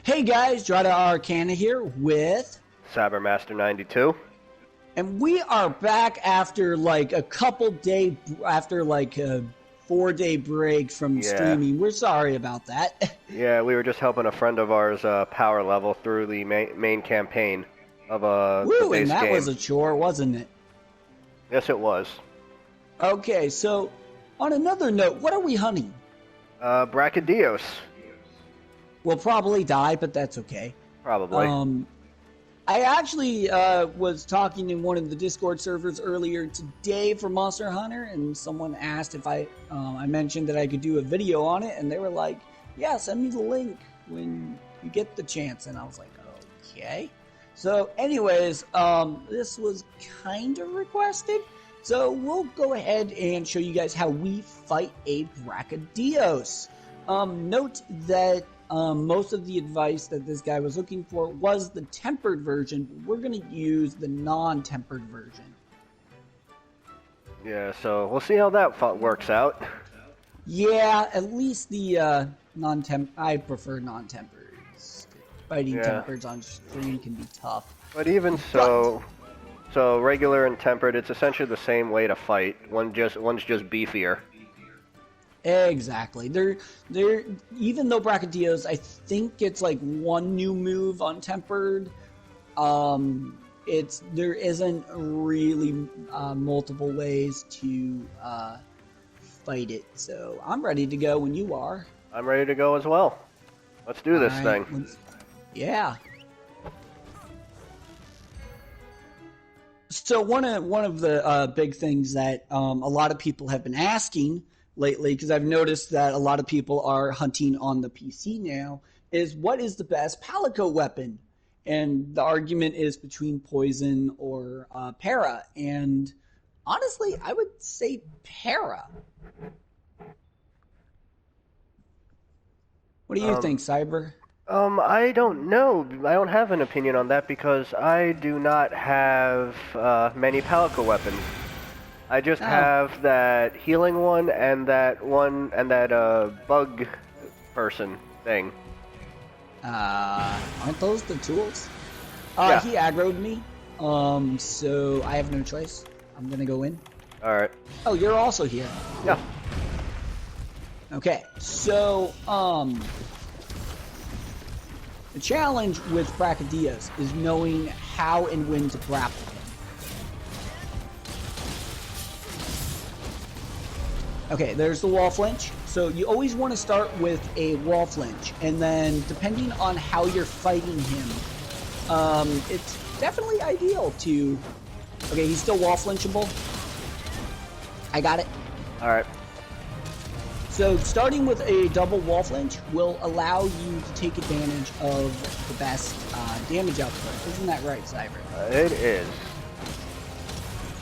Hey guys, Dratta Arcana here with... Cybermaster 92. And we are back after like a 4-day break from streaming. We're sorry about that. Yeah, we were just helping a friend of ours power level through the main campaign of the base and that game. was a chore, wasn't it? Yes, it was. Okay, so on another note, what are we hunting? Brachydios. We'll probably die, but that's okay. Probably. I actually was talking in one of the Discord servers earlier today for Monster Hunter, and someone asked if I mentioned that I could do a video on it, and they were like, yeah, send me the link when you get the chance. And I was like, okay. So anyways, this was kind of requested, so we'll go ahead and show you guys how we fight a Brachydios. Note that most of the advice that this guy was looking for was the tempered version, but we're going to use the non-tempered version. Yeah, so we'll see how that works out. Yeah, at least the I prefer non-tempered. Fighting tempered on stream can be tough. But even so, regular and tempered, it's essentially the same way to fight. One's just beefier. Exactly. They're even though Brachydios, I think it's like one new move on tempered. There isn't really multiple ways to fight it. So I'm ready to go when you are. I'm ready to go as well. Let's do this thing. Yeah. So one of the big things that a lot of people have been asking lately, because I've noticed that a lot of people are hunting on the PC now, is what is the best palico weapon? And the argument is between poison or para. And honestly, I would say para. What do you think, Cyber? I don't know. I don't have an opinion on that because I do not have many palico weapons. I just have that healing one and that bug person thing. Aren't those the tools? Yeah. He aggroed me, so I have no choice. I'm gonna go in. Alright. Oh, you're also here. Yeah. Okay, so, the challenge with Brachydios is knowing how and when to grapple him. Okay, there's the wall flinch. So you always want to start with a wall flinch, and then depending on how you're fighting him, it's definitely ideal to... Okay, he's still wall flinchable. I got it. Alright. So starting with a double wall flinch will allow you to take advantage of the best damage output. Isn't that right, Cyber? It is.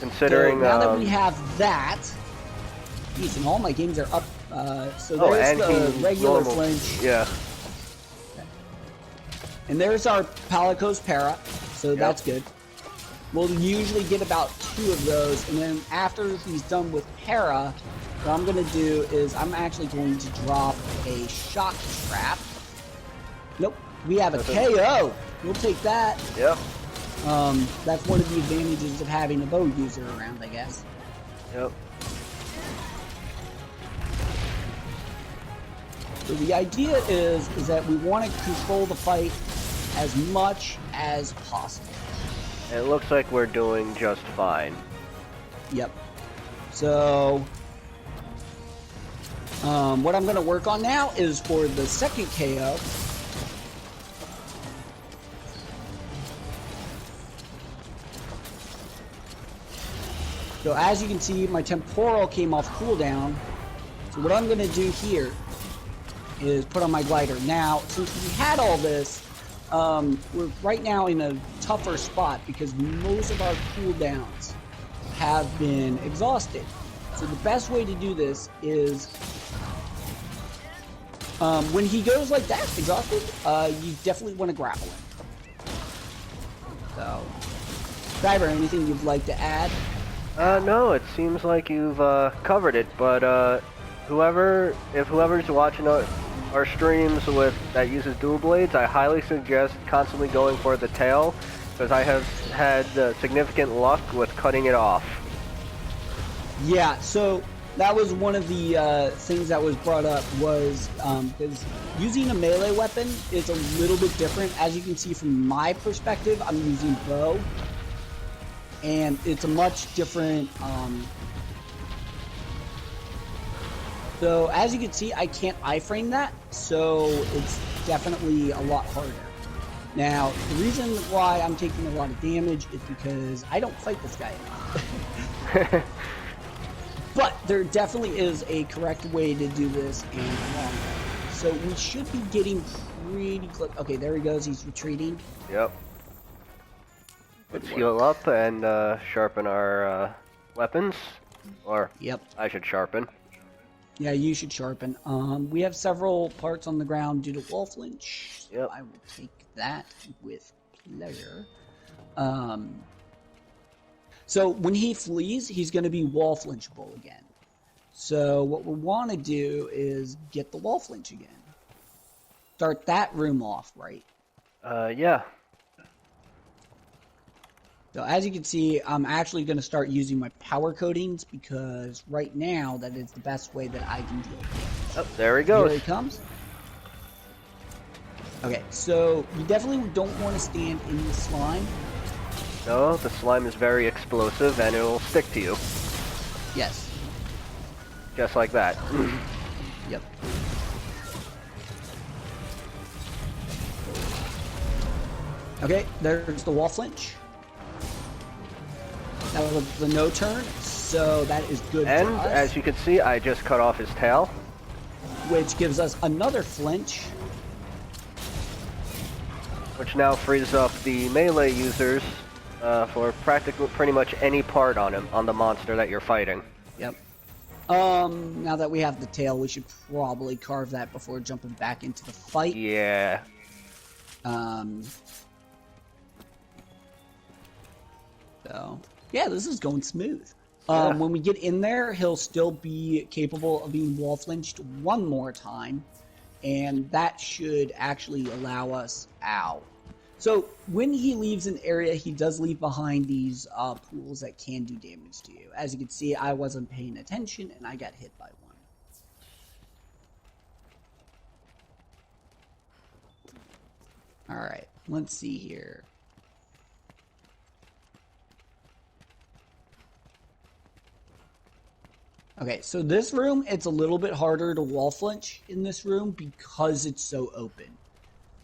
Considering... So now that we have that... Geez, and all my games are up. So there's the regular flinch. Yeah. Okay. And there's our Palico's para, so that's good. We'll usually get about 2 of those, and then after he's done with para, what I'm going to do is I'm actually going to drop a shock trap. Nope, we have a KO. We'll take that. Yep. That's one of the advantages of having a bow user around, I guess. Yep. So the idea is that we want to control the fight as much as possible. It looks like we're doing just fine. Yep. So, what I'm going to work on now is for the second KO. So as you can see, my temporal came off cooldown. So what I'm going to do here is put on my glider. Now, since we had all this, we're right now in a tougher spot because most of our cooldowns have been exhausted. So the best way to do this is when he goes like that, exhausted, you definitely want to grapple him. So, Driver, anything you'd like to add? No, it seems like you've covered it, but if whoever's watching our streams that uses dual blades, I highly suggest constantly going for the tail, because I have had significant luck with cutting it off. Yeah, so that was one of the things that was brought up was because using a melee weapon is a little bit different. As you can see from my perspective, I'm using bow, and it's a much different. So as you can see, I can't iframe that, so it's definitely a lot harder. Now, the reason why I'm taking a lot of damage is because I don't fight this guy enough. But there definitely is a correct way to do this in the long run. So we should be getting pretty close. Okay, there he goes. He's retreating. Yep. Let's heal up and sharpen our weapons. Or, yep. I should sharpen. Yeah, you should sharpen. We have several parts on the ground due to wall flinch. So yep. I will take that with pleasure. So when he flees, he's going to be wall flinchable again. So what we want to do is get the wall flinch again. Start that room off, right? Yeah. So as you can see, I'm actually going to start using my power coatings because right now that is the best way that I can deal with it. Oh, there he goes. Here he comes. Okay, so you definitely don't want to stand in the slime. No, the slime is very explosive and it'll stick to you. Yes. Just like that. Yep. Okay, there's the wall flinch. That was the no turn, so that is good and for us. As you can see, I just cut off his tail. Which gives us another flinch. Which now frees up the melee users for practically pretty much any part on the monster that you're fighting. Yep. Now that we have the tail, we should probably carve that before jumping back into the fight. Yeah. So, yeah, this is going smooth. When we get in there, he'll still be capable of being wall flinched one more time, and that should actually allow us out. So when he leaves an area, he does leave behind these pools that can do damage to you. As you can see, I wasn't paying attention, and I got hit by one. Alright, let's see here. Okay, so this room, it's a little bit harder to wall flinch in this room because it's so open.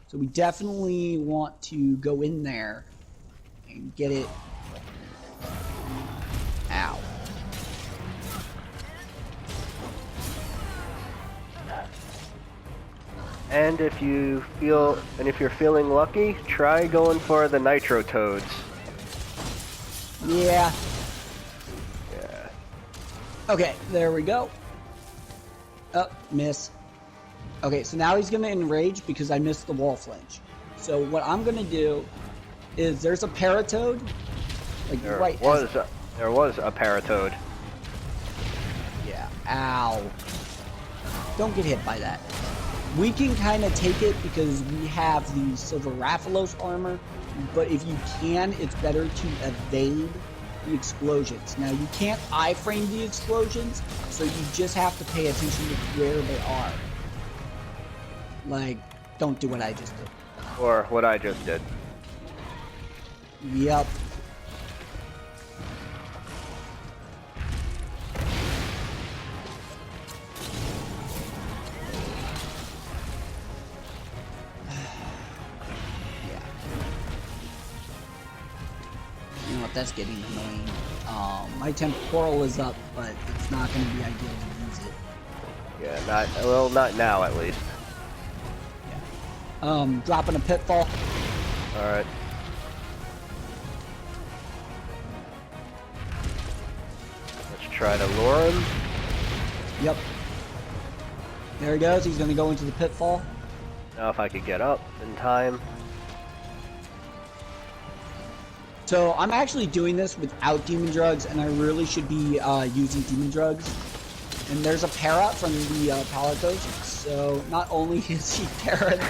So we definitely want to go in there and get it out. And if you're feeling lucky, try going for the nitro toads. Yeah. Okay, there we go. Oh, miss. Okay, so now he's going to enrage because I missed the wall flinch. So what I'm going to do is there's a paratoad. Like there was a paratoad. Yeah, ow. Don't get hit by that. We can kind of take it because we have the Silver Rathalos armor, but if you can, it's better to evade the explosions. Now you can't iframe the explosions, so you just have to pay attention to where they are. Like, don't do what I just did. Or what I just did. Yep. You know what, that's getting annoying. My temporal is up, but it's not going to be ideal to use it. Yeah, not now at least. Yeah. Dropping a pitfall. Alright. Let's try to lure him. Yep. There he goes. He's going to go into the pitfall. Now if I could get up in time. So I'm actually doing this without demon drugs, and I really should be using demon drugs. And there's a para from the Palatos. So not only is he parrot,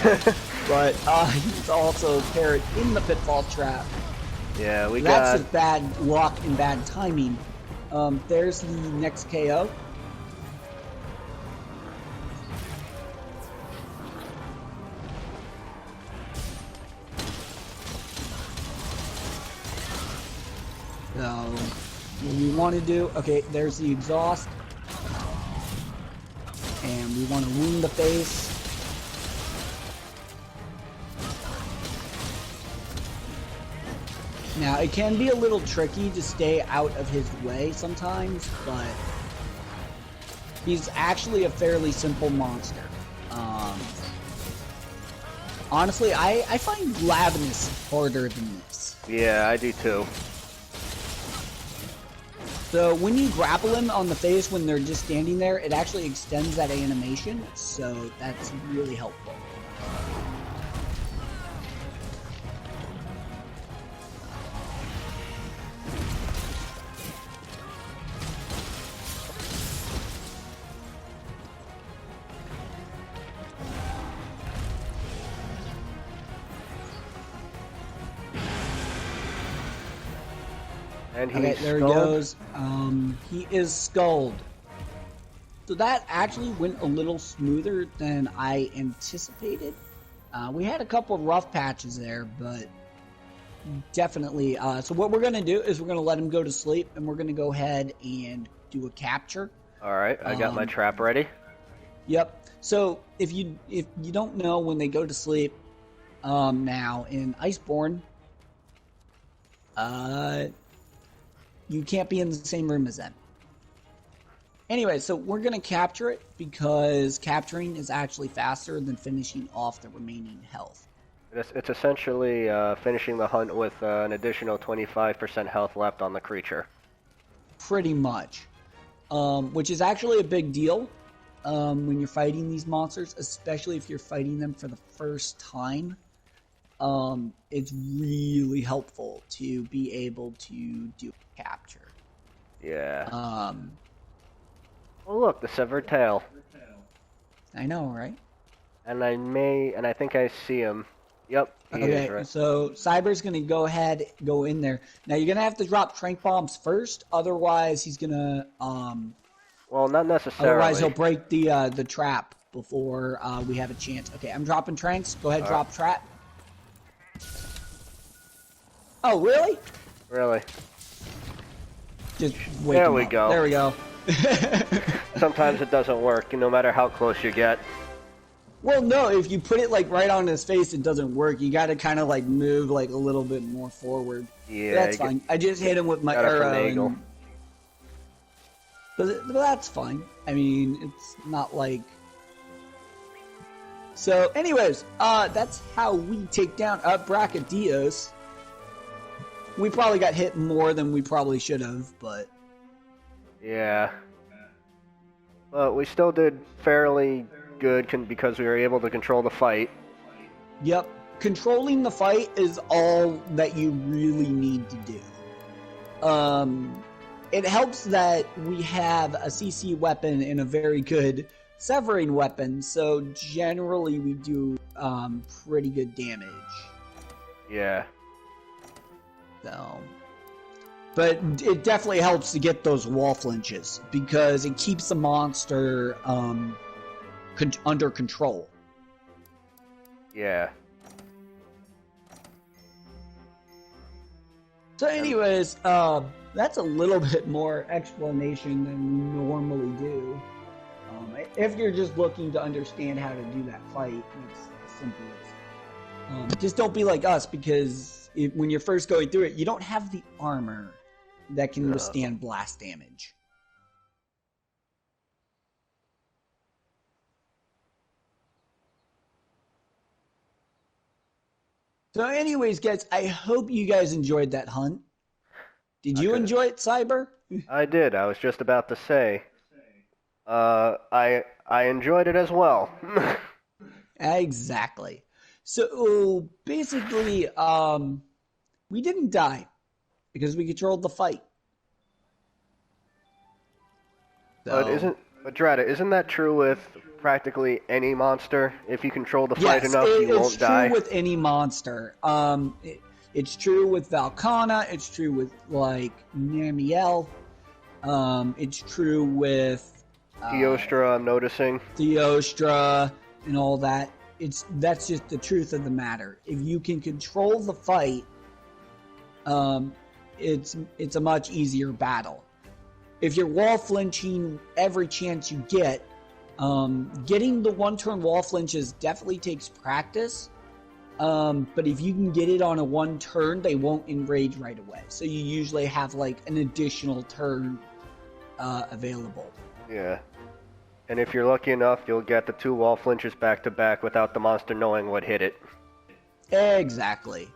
but he's also parrot in the pitfall trap. Yeah, That's just bad luck and bad timing. There's the next KO. So, what we want to do, okay, there's the exhaust. And we want to wound the face. Now, it can be a little tricky to stay out of his way sometimes, but he's actually a fairly simple monster. Honestly, I find Lavinus harder than this. Yeah, I do too. So when you grapple him on the face when they're just standing there, it actually extends that animation, so that's really helpful. And he's okay, there he goes. He is skulled. So that actually went a little smoother than I anticipated. We had a couple of rough patches there, but definitely. So what we're going to do is we're going to let him go to sleep, and we're going to go ahead and do a capture. All right, I got my trap ready. Yep. So if you don't know, when they go to sleep, now in Iceborne, you can't be in the same room as them. Anyway, so we're going to capture it because capturing is actually faster than finishing off the remaining health. It's essentially finishing the hunt with an additional 25% health left on the creature. Pretty much. Which is actually a big deal when you're fighting these monsters, especially if you're fighting them for the first time. It's really helpful to be able to do a capture. Yeah. Oh look, the severed tail. I know, right? And I think I see him. Yep, he is, right? So Cyber's gonna go in there. Now you're gonna have to drop trank bombs first, otherwise he's gonna well, not necessarily. Otherwise he'll break the trap before we have a chance. Okay, I'm dropping tranks. Go ahead, drop trap. Oh, really? Really? Just wake there him we up. go. There we go. Sometimes it doesn't work, no matter how close you get. Well, no, if you put it like right on his face, it doesn't work. You got to kind of like move like a little bit more forward. Yeah, that's fine. I just hit him with my arrow. But that's fine. I mean, it's not like. So, anyways, that's how we take down Brachydios. We probably got hit more than we probably should have, but. Yeah. But we still did fairly good because we were able to control the fight. Yep. Controlling the fight is all that you really need to do. It helps that we have a CC weapon and a very good severing weapon, so generally we do pretty good damage. Yeah. So, but it definitely helps to get those wall flinches because it keeps the monster under control. Yeah. So anyways, that's a little bit more explanation than we normally do. If you're just looking to understand how to do that fight, it's as simple as just don't be like us, because when you're first going through it, you don't have the armor that can withstand blast damage. So anyways, guys, I hope you guys enjoyed that hunt. Did you enjoy it, Cyber? I did. I was just about to say. I enjoyed it as well. Exactly. So basically, we didn't die because we controlled the fight. So. But Dratta, isn't that true with practically any monster. If you control the fight enough, you won't die. It's true with any monster. It's true with Valkana. It's true with, like, Namiel. It's true with... Theostra, I'm noticing. Theostra and all that. That's just the truth of the matter. If you can control the fight, it's a much easier battle. If you're wall flinching every chance you get, getting the one-turn wall flinches definitely takes practice. But if you can get it on a one turn, they won't enrage right away. So you usually have like an additional turn available. Yeah. And if you're lucky enough, you'll get the 2 wall flinches back to back without the monster knowing what hit it. Exactly.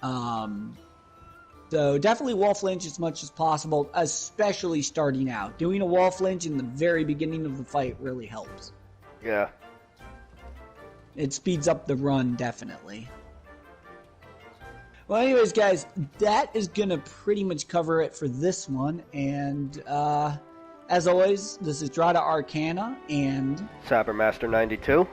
So definitely wall flinch as much as possible, especially starting out. Doing a wall flinch in the very beginning of the fight really helps. Yeah. It speeds up the run, definitely. Well, anyways, guys, that is going to pretty much cover it for this one. And as always, this is Dratta Arcana and... Cybermaster 92.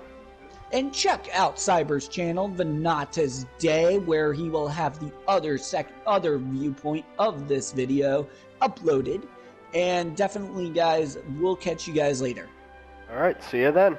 And check out Cyber's channel, Venata's Day, where he will have the other viewpoint of this video uploaded. And definitely, guys, we'll catch you guys later. All right, see you then.